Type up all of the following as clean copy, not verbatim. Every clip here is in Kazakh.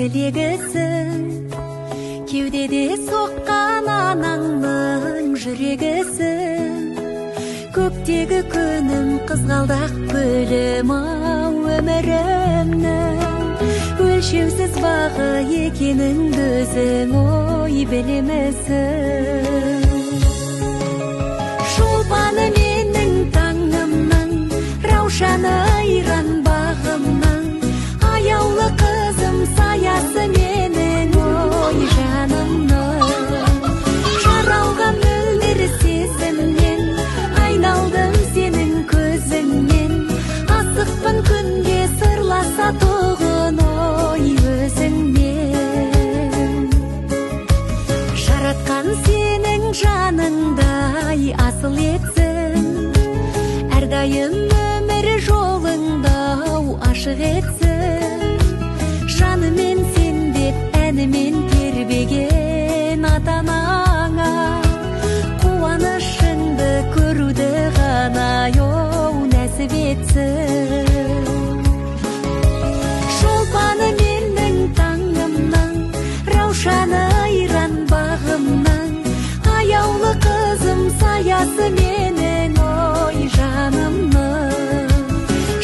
тілегісің, кеудеде соққан анаңның жүрегісің. Көктегі күнім қызғалдақ гүлім ау өмірімнің, өлшеусіз бағы екеніңді өзің ой білемісің. Шолпаны менің таңымның, раушаны айран бағымның, аяулы қызым саясы менің ой жанымның. Жаралған мөлдір сезімнен, айналдым сенің көзіңнен, асықпын күнге сырласа тұғын ой өзіңмен. Жаратқан сенің жаныңдай асыл етсін, әрдайым өмір жолыңда ашық етсін. Жанымен сен деп әнімен тербеген ата-анаңа, қуанышыңды көруді ғана нәсіп етсін. Шолпаны менің таңымның, раушаны айран бағымның, аяулы қызым саясы менің ой жанымның.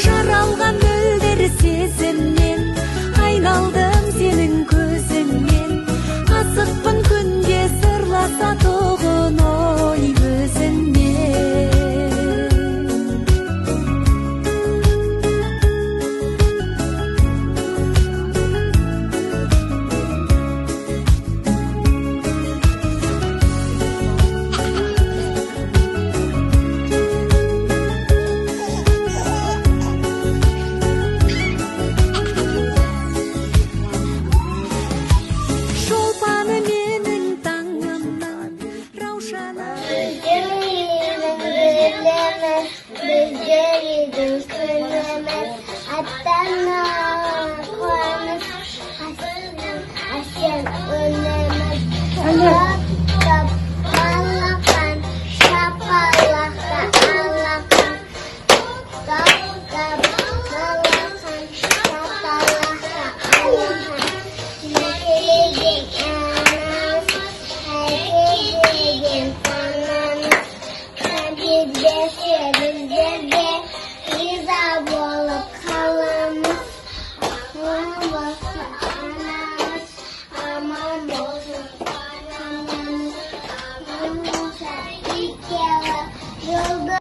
Жаралған мөлдір сезімнен, айналдым сенің көзіңнен, асықпын күнге сырласа тұғын ой өзіңмен. Шолпаны менің таңымның, раушаны Біздер едің күніміз, аттанар қуаныш, әсем өніміз. Топ балақан, шапалақта алақан. Топ балақан, шапалақта алақан. Мерекелеген анамыз, әкелген танамыз. Bizde